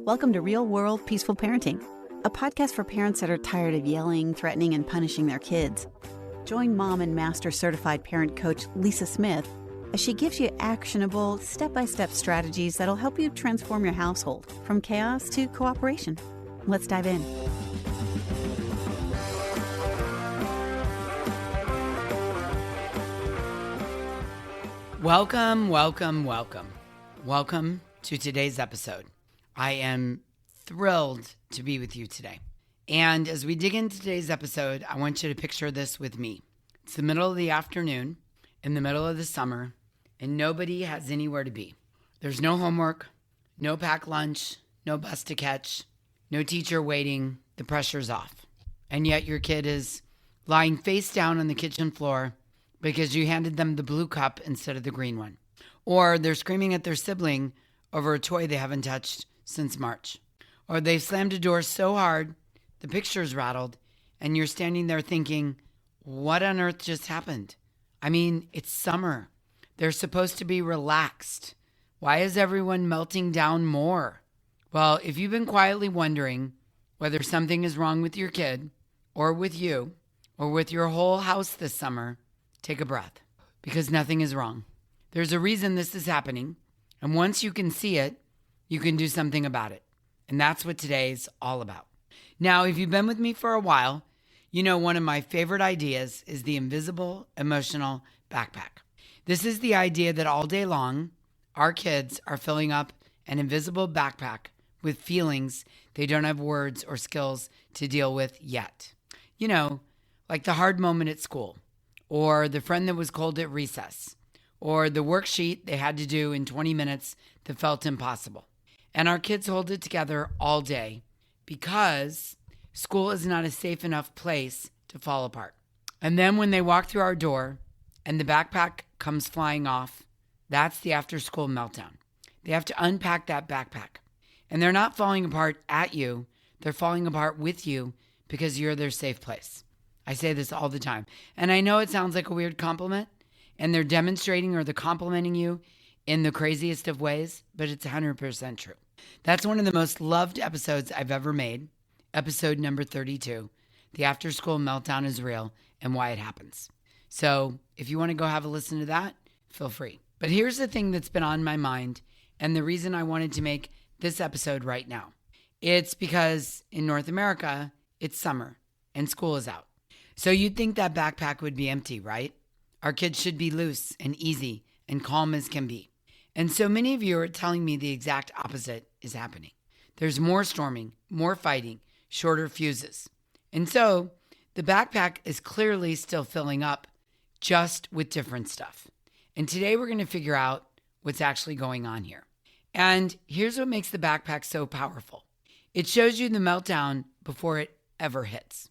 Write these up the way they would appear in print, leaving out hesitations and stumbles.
Welcome to Real World Peaceful Parenting, a podcast for parents that are tired of yelling, threatening, and punishing their kids. Join mom and master certified parent coach Lisa Smith as she gives you actionable, step-by-step strategies that'll help you transform your household from chaos to cooperation. Let's dive in. Welcome to today's episode. I am thrilled to be with you today. And as we dig into today's episode, I want you to picture this with me. It's the middle of the afternoon, in the middle of the summer, and nobody has anywhere to be. There's no homework, no packed lunch, no bus to catch, no teacher waiting. The pressure's off. And yet your kid is lying face down on the kitchen floor because you handed them the blue cup instead of the green one. Or they're screaming at their sibling over a toy they haven't touched since March. Or they've slammed a door so hard, the picture's rattled, and you're standing there thinking, what on earth just happened? I mean, it's summer. They're supposed to be relaxed. Why is everyone melting down more? Well, if you've been quietly wondering whether something is wrong with your kid, or with you, or with your whole house this summer, take a breath, because nothing is wrong. There's a reason this is happening, and once you can see it, you can do something about it. And that's what today's all about. Now, if you've been with me for a while, you know one of my favorite ideas is the invisible emotional backpack. This is the idea that all day long, our kids are filling up an invisible backpack with feelings they don't have words or skills to deal with yet. You know, like the hard moment at school, or the friend that was cold at recess, or the worksheet they had to do in 20 minutes that felt impossible. And our kids hold it together all day because school is not a safe enough place to fall apart. And then when they walk through our door and the backpack comes flying off, that's the after-school meltdown. They have to unpack that backpack. And they're not falling apart at you. They're falling apart with you because you're their safe place. I say this all the time. And I know it sounds like a weird compliment, and they're demonstrating or they're complimenting you in the craziest of ways, but it's 100% true. That's one of the most loved episodes I've ever made, episode number 32. The after school meltdown is real and why it happens. So if you want to go have a listen to that, feel free. But here's the thing that's been on my mind and the reason I wanted to make this episode right now. It's because in North America, it's summer and school is out. So you'd think that backpack would be empty, right? Our kids should be loose and easy and calm as can be. And so many of you are telling me the exact opposite is happening. There's more storming, more fighting, shorter fuses. And so the backpack is clearly still filling up, just with different stuff. And today we're going to figure out what's actually going on here. And here's what makes the backpack so powerful. It shows you the meltdown before it ever hits.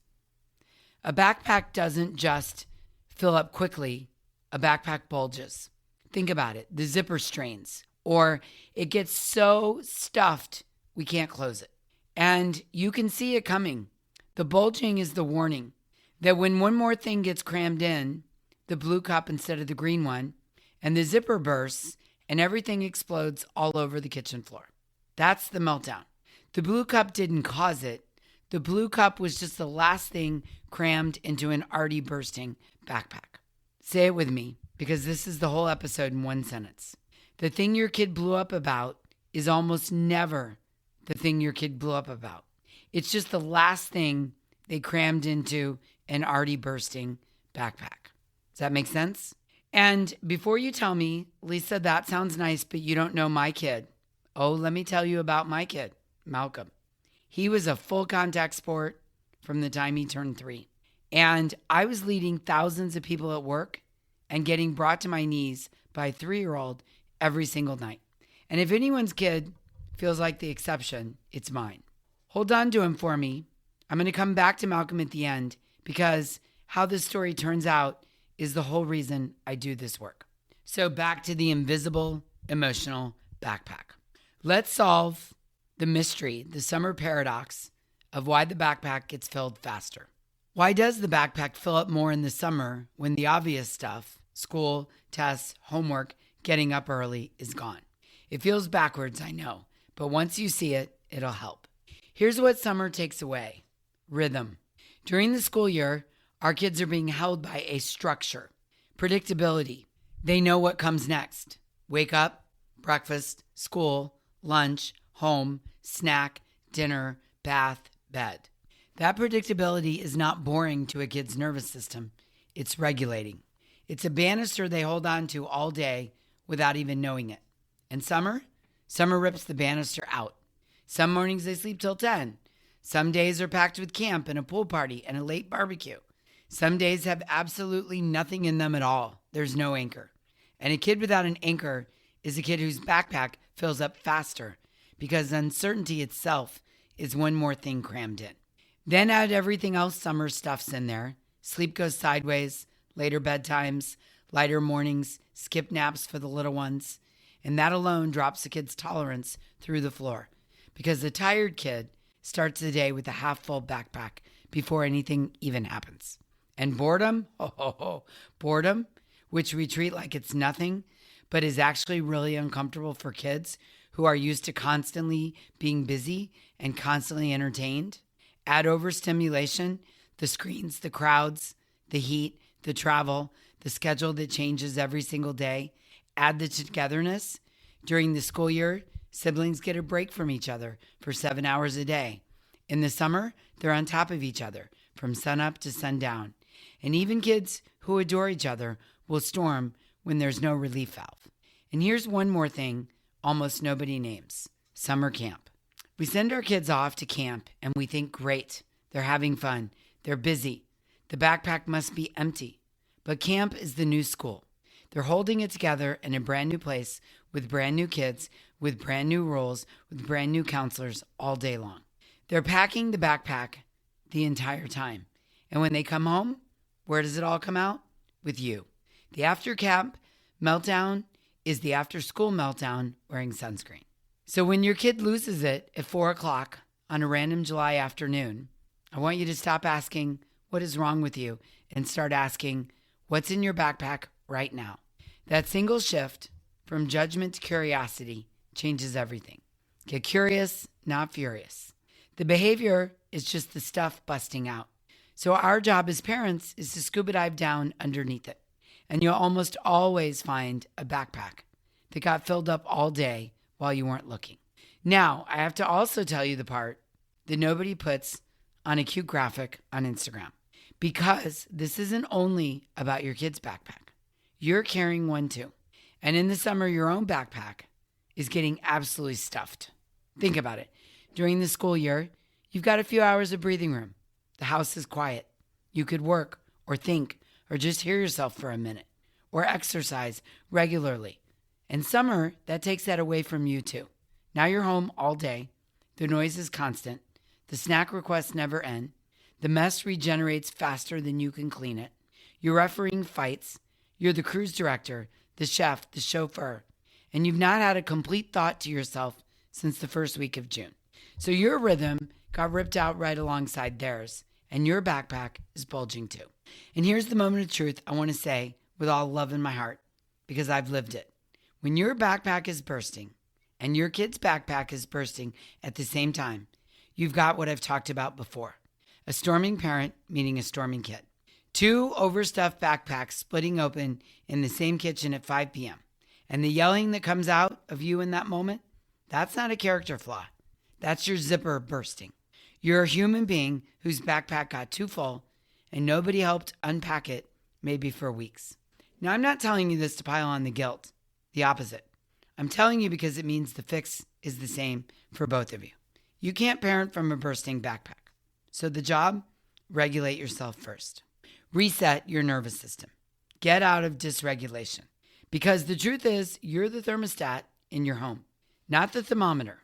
A backpack doesn't just fill up quickly, a backpack bulges. Think about it, the zipper strains, or it gets so stuffed we can't close it. And you can see it coming. The bulging is the warning that when one more thing gets crammed in, the blue cup instead of the green one, and the zipper bursts and everything explodes all over the kitchen floor. That's the meltdown. The blue cup didn't cause it. The blue cup was just the last thing crammed into an already bursting backpack. Say it with me, because this is the whole episode in one sentence. The thing your kid blew up about is almost never the thing your kid blew up about. It's just the last thing they crammed into an already bursting backpack. Does that make sense? And before you tell me, Lisa, that sounds nice, but you don't know my kid. Oh, let me tell you about my kid, Malcolm. He was a full contact sport from the time he turned 3. And I was leading thousands of people at work and getting brought to my knees by a 3-year-old every single night. And if anyone's kid feels like the exception, it's mine. Hold on to him for me. I'm going to come back to Malcolm at the end because how this story turns out is the whole reason I do this work. So back to the invisible emotional backpack. Let's solve the mystery, the summer paradox of why the backpack gets filled faster. Why does the backpack fill up more in the summer when the obvious stuff, school, tests, homework, getting up early, is gone? It feels backwards, I know, but once you see it, it'll help. Here's what summer takes away: rhythm. During the school year, our kids are being held by a structure, predictability. They know what comes next. Wake up, breakfast, school, lunch, home, snack, dinner, bath, bed. That predictability is not boring to a kid's nervous system. It's regulating. It's a banister they hold on to all day without even knowing it. And summer rips the banister out. Some mornings they sleep till 10. Some days are packed with camp and a pool party and a late barbecue. Some days have absolutely nothing in them at all. There's no anchor. And a kid without an anchor is a kid whose backpack fills up faster because uncertainty itself is one more thing crammed in. Then add everything else summer stuffs in there. Sleep goes sideways, later bedtimes, lighter mornings, skip naps for the little ones. And that alone drops a kid's tolerance through the floor because the tired kid starts the day with a half-full backpack before anything even happens. And boredom, boredom, which we treat like it's nothing, but is actually really uncomfortable for kids who are used to constantly being busy and constantly entertained. Add overstimulation, the screens, the crowds, the heat, the travel, the schedule that changes every single day. Add the togetherness. During the school year, siblings get a break from each other for 7 hours a day. In the summer, they're on top of each other from sunup to sundown. And even kids who adore each other will storm when there's no relief valve. And here's one more thing almost nobody names: summer camp. We send our kids off to camp and we think, great, they're having fun, they're busy, the backpack must be empty. But camp is the new school. They're holding it together in a brand new place with brand new kids, with brand new rules, with brand new counselors all day long. They're packing the backpack the entire time. And when they come home, where does it all come out? With you. The after camp meltdown is the after school meltdown wearing sunscreen. So when your kid loses it at 4 o'clock on a random July afternoon, I want you to stop asking, what is wrong with you? And start asking, what's in your backpack right now? That single shift from judgment to curiosity changes everything. Get curious, not furious. The behavior is just the stuff busting out. So our job as parents is to scuba dive down underneath it. And you'll almost always find a backpack that got filled up all day while you weren't looking. Now, I have to also tell you the part that nobody puts on a cute graphic on Instagram, because this isn't only about your kid's backpack. You're carrying one too. And in the summer, your own backpack is getting absolutely stuffed. Think about it. During the school year, you've got a few hours of breathing room. The house is quiet. You could work or think or just hear yourself for a minute or exercise regularly. And summer, that takes that away from you too. Now you're home all day. The noise is constant. The snack requests never end. The mess regenerates faster than you can clean it. You're refereeing fights. You're the cruise director, the chef, the chauffeur. And you've not had a complete thought to yourself since the first week of June. So your rhythm got ripped out right alongside theirs, and your backpack is bulging too. And here's the moment of truth I want to say with all love in my heart, because I've lived it. When your backpack is bursting and your kid's backpack is bursting at the same time, you've got what I've talked about before. A storming parent meeting a storming kid. 2 overstuffed backpacks splitting open in the same kitchen at 5 p.m. And the yelling that comes out of you in that moment, that's not a character flaw. That's your zipper bursting. You're a human being whose backpack got too full and nobody helped unpack it, maybe for weeks. Now, I'm not telling you this to pile on the guilt. The opposite. I'm telling you because it means the fix is the same for both of you. You can't parent from a bursting backpack. So the job, regulate yourself first. Reset your nervous system. Get out of dysregulation. Because the truth is, you're the thermostat in your home, not the thermometer.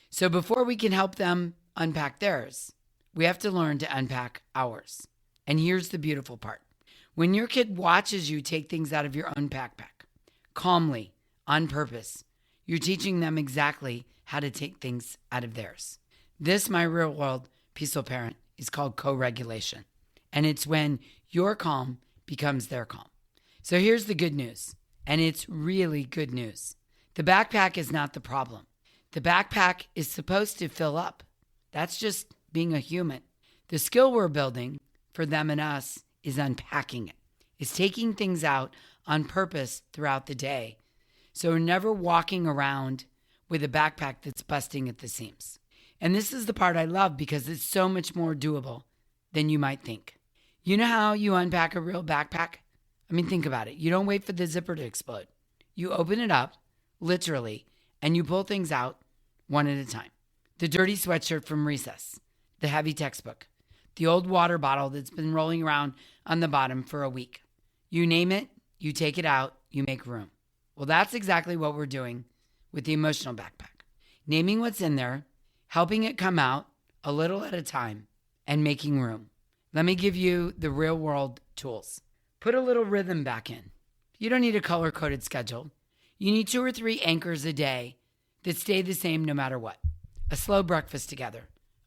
So before we can help them unpack theirs, we have to learn to unpack ours. And here's the beautiful part. When your kid watches you take things out of your own backpack, calmly, on purpose, you're teaching them exactly how to take things out of theirs. This, my real world peaceful parent, is called co-regulation. And it's when your calm becomes their calm. So here's the good news, and it's really good news. The backpack is not the problem. The backpack is supposed to fill up. That's just being a human. The skill we're building for them and us is unpacking it. It's taking things out on purpose throughout the day. So we're never walking around with a backpack that's busting at the seams. And this is the part I love because it's so much more doable than you might think. You know how you unpack a real backpack? I mean, think about it. You don't wait for the zipper to explode. You open it up, literally, and you pull things out one at a time. The dirty sweatshirt from recess, the heavy textbook, the old water bottle that's been rolling around on the bottom for a week. You name it, you take it out, you make room. Well, that's exactly what we're doing with the emotional backpack. Naming what's in there, helping it come out a little at a time, and making room. Let me give you the real world tools. Put a little rhythm back in. You don't need a color-coded schedule. You need 2 or 3 anchors a day that stay the same no matter what. A slow breakfast together,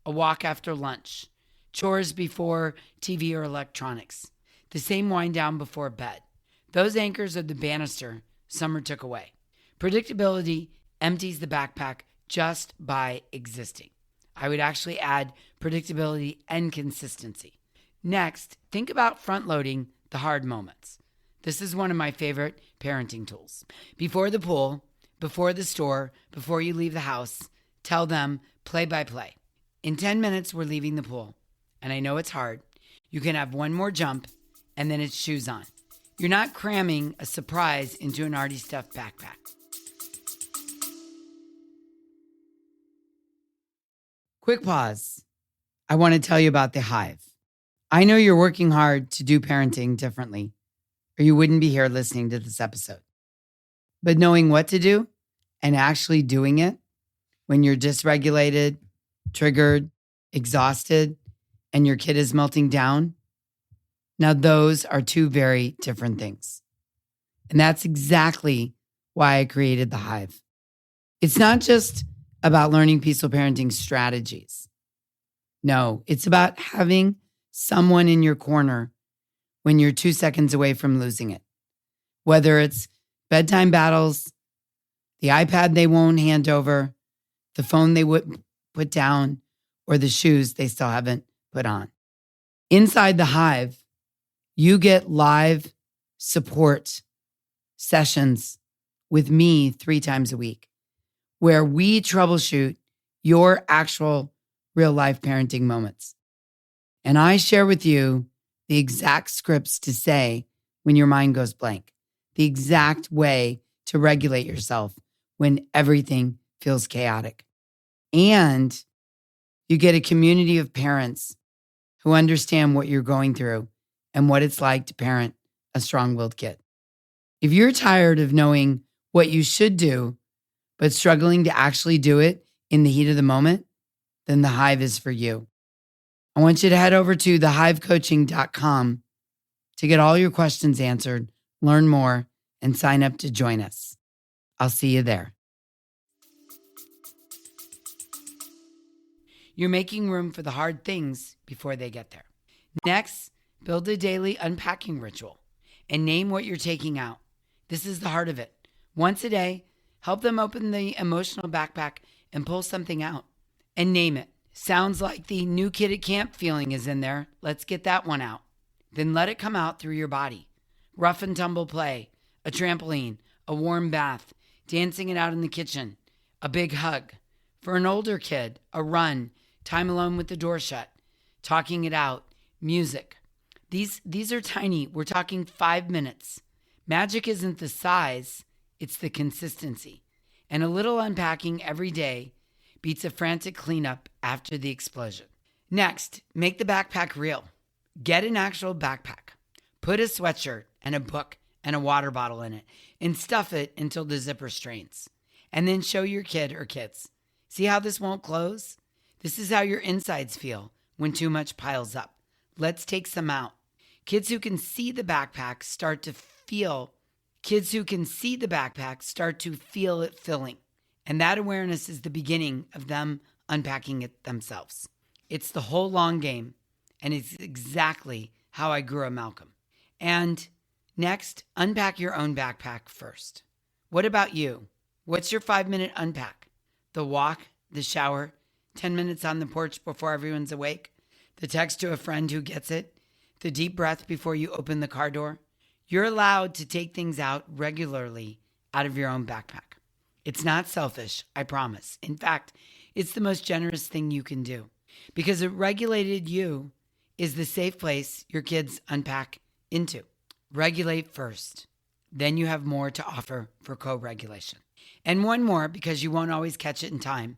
a walk after lunch, chores before TV or electronics, the same wind down before bed. Those anchors are the banister summer took away. Predictability empties the backpack just by existing. I would actually add predictability and consistency. Next, think about front-loading the hard moments. This is one of my favorite parenting tools. Before the pool, before the store, before you leave the house, tell them play by play. In 10 minutes, we're leaving the pool. And I know it's hard. You can have one more jump, and then it's shoes on. You're not cramming a surprise into an already stuffed backpack. Quick pause. I want to tell you about the Hive. I know you're working hard to do parenting differently, or you wouldn't be here listening to this episode. But knowing what to do and actually doing it when you're dysregulated, triggered, exhausted, and your kid is melting down, now those are 2 very different things. And that's exactly why I created the Hive. It's not just about learning peaceful parenting strategies. No, it's about having someone in your corner when you're 2 seconds away from losing it. Whether it's bedtime battles, the iPad they won't hand over, the phone they wouldn't put down, or the shoes they still haven't put on. Inside the Hive, you get live support sessions with me 3 times a week, where we troubleshoot your actual real life parenting moments. And I share with you the exact scripts to say when your mind goes blank, the exact way to regulate yourself when everything feels chaotic. And you get a community of parents who understand what you're going through and what it's like to parent a strong-willed kid. If you're tired of knowing what you should do, but struggling to actually do it in the heat of the moment, then the Hive is for you. I want you to head over to thehivecoaching.com to get all your questions answered, learn more, and sign up to join us. I'll see you there. You're making room for the hard things before they get there. Next, build a daily unpacking ritual and name what you're taking out. This is the heart of it. Once a day, help them open the emotional backpack and pull something out and name it. Sounds like the new kid at camp feeling is in there. Let's get that one out. Then let it come out through your body. Rough and tumble play, a trampoline, a warm bath, dancing it out in the kitchen, a big hug. For an older kid, a run, time alone with the door shut, talking it out, music. These are tiny. We're talking 5 minutes. Magic isn't the size, it's the consistency. And a little unpacking every day beats a frantic cleanup after the explosion. Next, make the backpack real. Get an actual backpack. Put a sweatshirt and a book and a water bottle in it and stuff it until the zipper strains. And then show your kid or kids. See how this won't close? This is how your insides feel when too much piles up. Let's take some out. Kids who can see the backpack start to feel it filling. And that awareness is the beginning of them unpacking it themselves. It's the whole long game, and it's exactly how I grew up Malcolm. And next, unpack your own backpack first. What about you? What's your 5-minute unpack? the walk, the shower, 10 minutes on the porch before everyone's awake, the text to a friend who gets it, the deep breath before you open the car door. You're allowed to take things out regularly out of your own backpack. It's not selfish, I promise. In fact, it's the most generous thing you can do because a regulated you is the safe place your kids unpack into. Regulate first. Then you have more to offer for co-regulation. And one more, because you won't always catch it in time.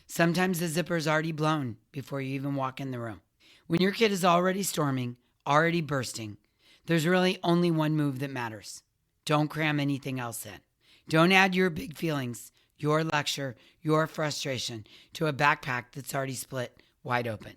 Sometimes the zipper's already blown before you even walk in the room. When your kid is already storming, already bursting, there's really only one move that matters. Don't cram anything else in. Don't add your big feelings, your lecture, your frustration to a backpack that's already split wide open.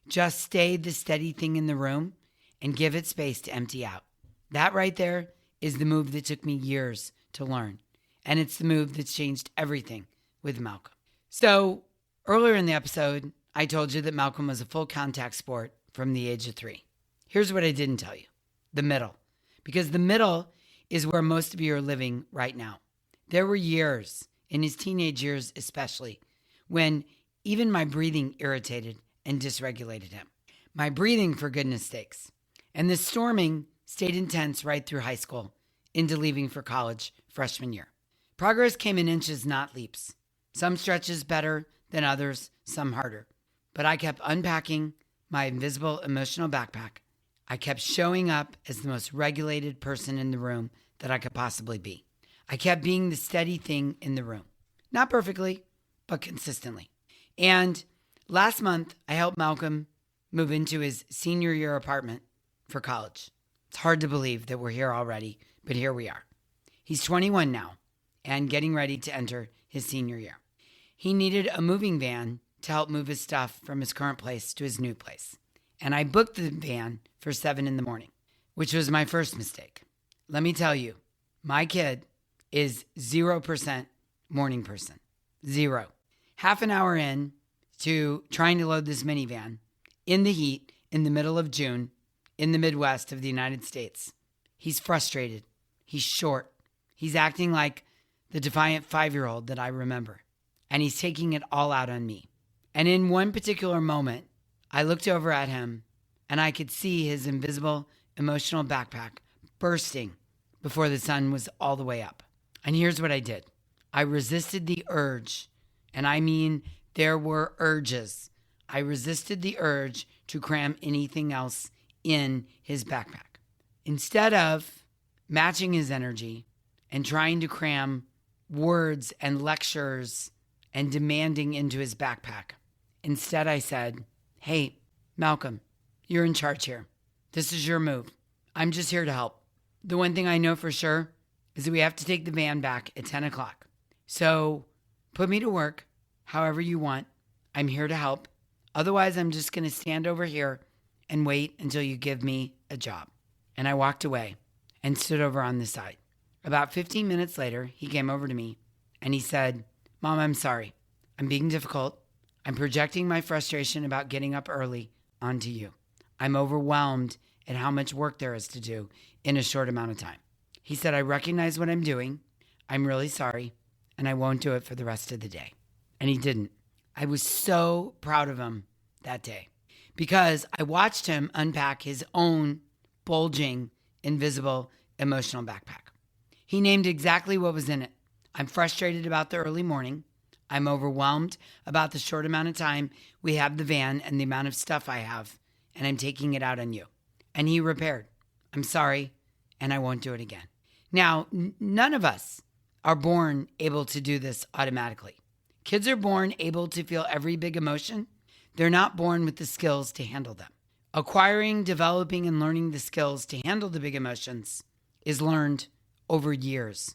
Just stay the steady thing in the room and give it space to empty out. That right there is the move that took me years to learn. And it's the move that's changed everything with Malcolm. So earlier in the episode, I told you that Malcolm was a full contact sport from the age of 3. Here's what I didn't tell you. The middle. Because the middle is where most of you are living right now. There were years, in his teenage years especially, when even my breathing irritated and dysregulated him. My breathing, for goodness sakes. And the storming stayed intense right through high school into leaving for college freshman year. Progress came in inches, not leaps. Some stretches better than others, some harder. But I kept unpacking my invisible emotional backpack. I kept showing up as the most regulated person in the room that I could possibly be. I kept being the steady thing in the room. Not perfectly, but consistently. And last month, I helped Malcolm move into his senior year apartment for college. It's hard to believe that we're here already, but here we are. He's 21 now and getting ready to enter his senior year. He needed a moving van to help move his stuff from his current place to his new place. And I booked the van for 7 a.m, which was my first mistake. Let me tell you, my kid is 0% morning person. 0. Half an hour in to trying to load this minivan in the heat in the middle of June in the Midwest of the United States. He's frustrated. He's short. He's acting like the defiant 5-year-old that I remember. And he's taking it all out on me. And in one particular moment, I looked over at him and I could see his invisible emotional backpack bursting before the sun was all the way up. And here's what I did. I resisted the urge, and I mean there were urges. I resisted the urge to cram anything else in his backpack. Instead of matching his energy and trying to cram words and lectures and demanding into his backpack, instead I said, hey, Malcolm, you're in charge here. This is your move. I'm just here to help. The one thing I know for sure is that we have to take the van back at 10 o'clock. So put me to work however you want. I'm here to help. Otherwise, I'm just going to stand over here and wait until you give me a job. And I walked away and stood over on the side. About 15 minutes later, he came over to me and he said, Mom, I'm sorry. I'm being difficult. I'm projecting my frustration about getting up early onto you. I'm overwhelmed at how much work there is to do in a short amount of time. He said, I recognize what I'm doing. I'm really sorry, and I won't do it for the rest of the day. And he didn't. I was so proud of him that day because I watched him unpack his own bulging, invisible, emotional backpack. He named exactly what was in it. I'm frustrated about the early morning. I'm overwhelmed about the short amount of time we have the van and the amount of stuff I have, and I'm taking it out on you. And he repaired. I'm sorry, and I won't do it again. Now, none of us are born able to do this automatically. Kids are born able to feel every big emotion. They're not born with the skills to handle them. Acquiring, developing, and learning the skills to handle the big emotions is learned over years,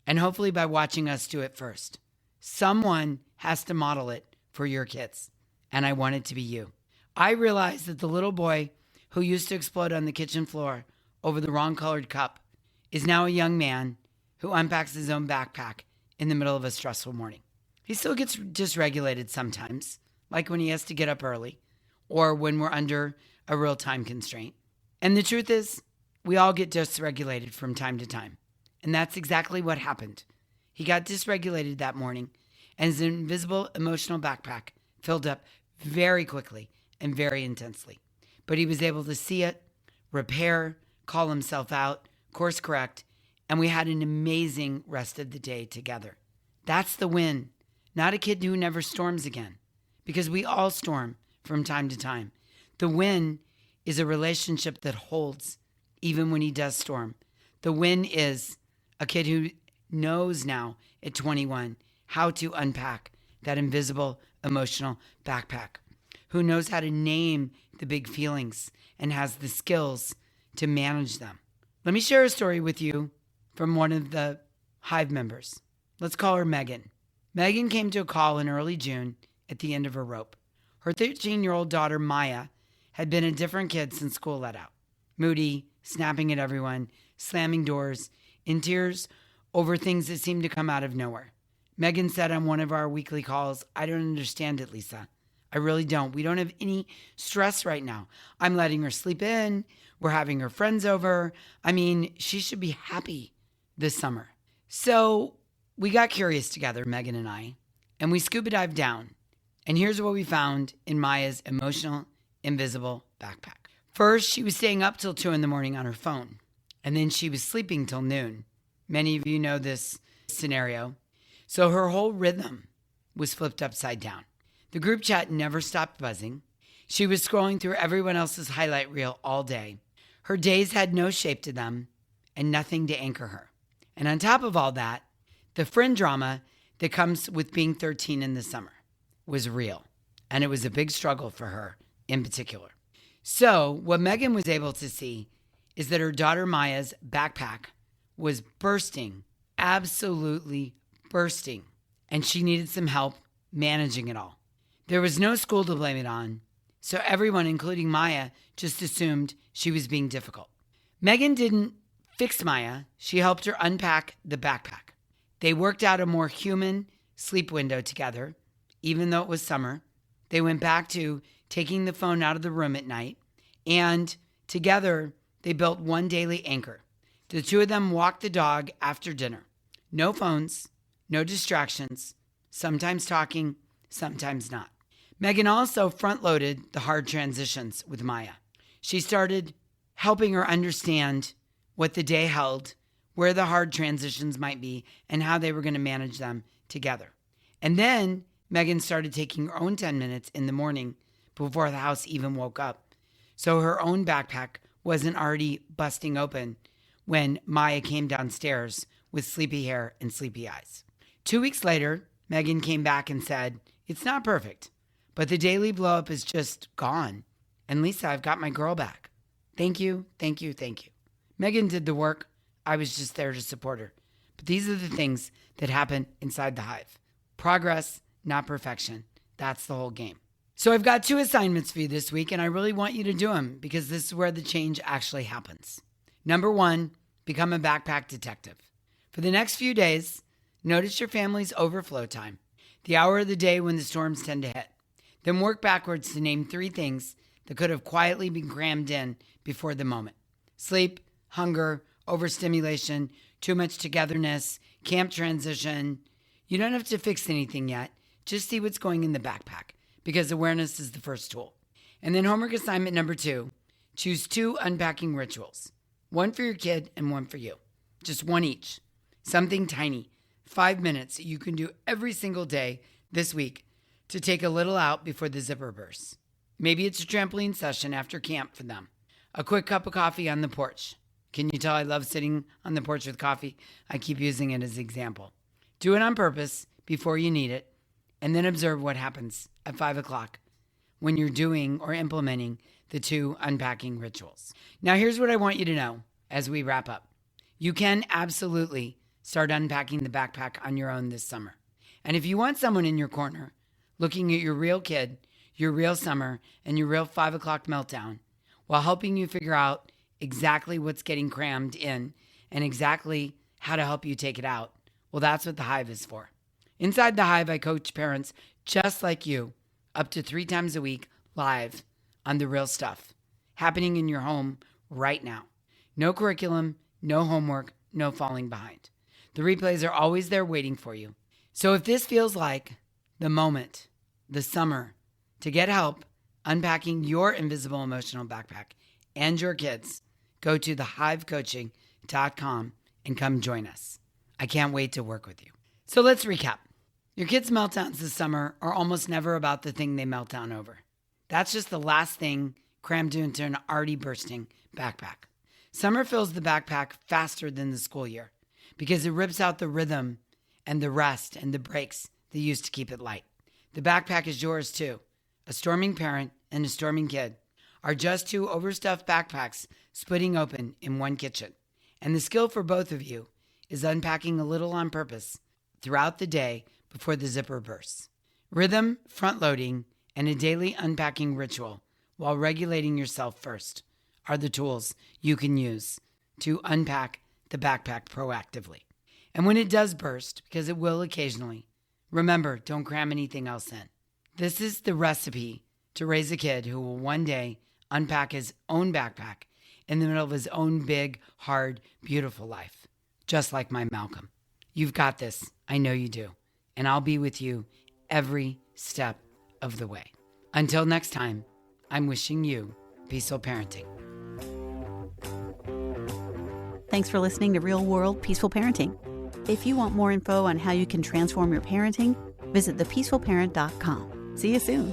and hopefully by watching us do it first. Someone has to model it for your kids, and I want it to be you. I realized that the little boy who used to explode on the kitchen floor over the wrong colored cup is now a young man who unpacks his own backpack in the middle of a stressful morning. He still gets dysregulated sometimes, like when he has to get up early or when we're under a real time constraint. And the truth is, we all get dysregulated from time to time. And that's exactly what happened. He got dysregulated that morning, and his invisible emotional backpack filled up very quickly and very intensely. But he was able to see it, repair, call himself out, course correct, and we had an amazing rest of the day together. That's the win, not a kid who never storms again, because we all storm from time to time. The win is a relationship that holds even when he does storm. The win is a kid who knows now at 21 how to unpack that invisible emotional backpack, who knows how to name the big feelings and has the skills to manage them. Let me share a story with you from one of the Hive members. Let's call her Megan. Megan came to a call in early June at the end of her rope. Her 13-year-old daughter, Maya, had been a different kid since school let out. Moody, snapping at everyone, slamming doors, in tears over things that seemed to come out of nowhere. Megan said on one of our weekly calls, "I don't understand it, Lisa. I really don't. We don't have any stress right now. I'm letting her sleep in. We're having her friends over. I mean, she should be happy this summer." So we got curious together, Megan and I, and we scuba dived down. And here's what we found in Maya's emotional, invisible backpack. First, she was staying up till 2 a.m. on her phone, and then she was sleeping till noon. Many of you know this scenario. So her whole rhythm was flipped upside down. The group chat never stopped buzzing. She was scrolling through everyone else's highlight reel all day. Her days had no shape to them and nothing to anchor her. And on top of all that, the friend drama that comes with being 13 in the summer was real. And it was a big struggle for her in particular. So what Megan was able to see is that her daughter Maya's backpack was bursting, absolutely bursting. And she needed some help managing it all. There was no school to blame it on, so everyone, including Maya, just assumed she was being difficult. Megan didn't fix Maya. She helped her unpack the backpack. They worked out a more human sleep window together, even though it was summer. They went back to taking the phone out of the room at night, and together they built one daily anchor. The two of them walked the dog after dinner. No phones, no distractions, sometimes talking, sometimes not. Megan also front-loaded the hard transitions with Maya. She started helping her understand what the day held, where the hard transitions might be, and how they were going to manage them together. And then Megan started taking her own 10 minutes in the morning before the house even woke up, so her own backpack wasn't already busting open when Maya came downstairs with sleepy hair and sleepy eyes. 2 weeks later, Megan came back and said, "It's not perfect, but the daily blow-up is just gone. And Lisa, I've got my girl back. Thank you, thank you, thank you." Megan did the work. I was just there to support her. But these are the things that happen inside the Hive. Progress, not perfection. That's the whole game. So I've got 2 assignments for you this week, and I really want you to do them because this is where the change actually happens. Number 1, become a backpack detective. For the next few days, notice your family's overflow time, the hour of the day when the storms tend to hit. Then work backwards to name 3 things that could have quietly been crammed in before the moment. Sleep, hunger, overstimulation, too much togetherness, camp transition. You don't have to fix anything yet. Just see what's going in the backpack because awareness is the first tool. And then homework assignment number 2, choose 2 unpacking rituals. One for your kid and one for you. Just one each. Something tiny, 5 minutes you can do every single day this week to take a little out before the zipper bursts. Maybe it's a trampoline session after camp for them. A quick cup of coffee on the porch. Can you tell I love sitting on the porch with coffee? I keep using it as an example. Do it on purpose before you need it, and then observe what happens at 5 o'clock when you're doing or implementing the 2 unpacking rituals. Now, here's what I want you to know as we wrap up. You can absolutely start unpacking the backpack on your own this summer. And if you want someone in your corner looking at your real kid, your real summer, and your real 5 o'clock meltdown while helping you figure out exactly what's getting crammed in and exactly how to help you take it out, well, that's what the Hive is for. Inside the Hive, I coach parents just like you up to 3 times a week live on the real stuff happening in your home right now. No curriculum, no homework, no falling behind. The replays are always there waiting for you. So if this feels like the moment, the summer, to get help unpacking your invisible emotional backpack and your kids, go to thehivecoaching.com and come join us. I can't wait to work with you. So let's recap. Your kids' meltdowns this summer are almost never about the thing they melt down over. That's just the last thing crammed into an already bursting backpack. Summer fills the backpack faster than the school year because it rips out the rhythm and the rest and the breaks that used to keep it light. The backpack is yours too. A storming parent and a storming kid are just two overstuffed backpacks splitting open in one kitchen. And the skill for both of you is unpacking a little on purpose throughout the day before the zipper bursts. Rhythm, front-loading, and a daily unpacking ritual while regulating yourself first are the tools you can use to unpack the backpack proactively. And when it does burst, because it will occasionally, remember, don't cram anything else in. This is the recipe to raise a kid who will one day unpack his own backpack in the middle of his own big, hard, beautiful life. Just like my Malcolm. You've got this. I know you do. And I'll be with you every step of the way. Until next time, I'm wishing you peaceful parenting. Thanks for listening to Real World Peaceful Parenting. If you want more info on how you can transform your parenting, visit thepeacefulparent.com. See you soon.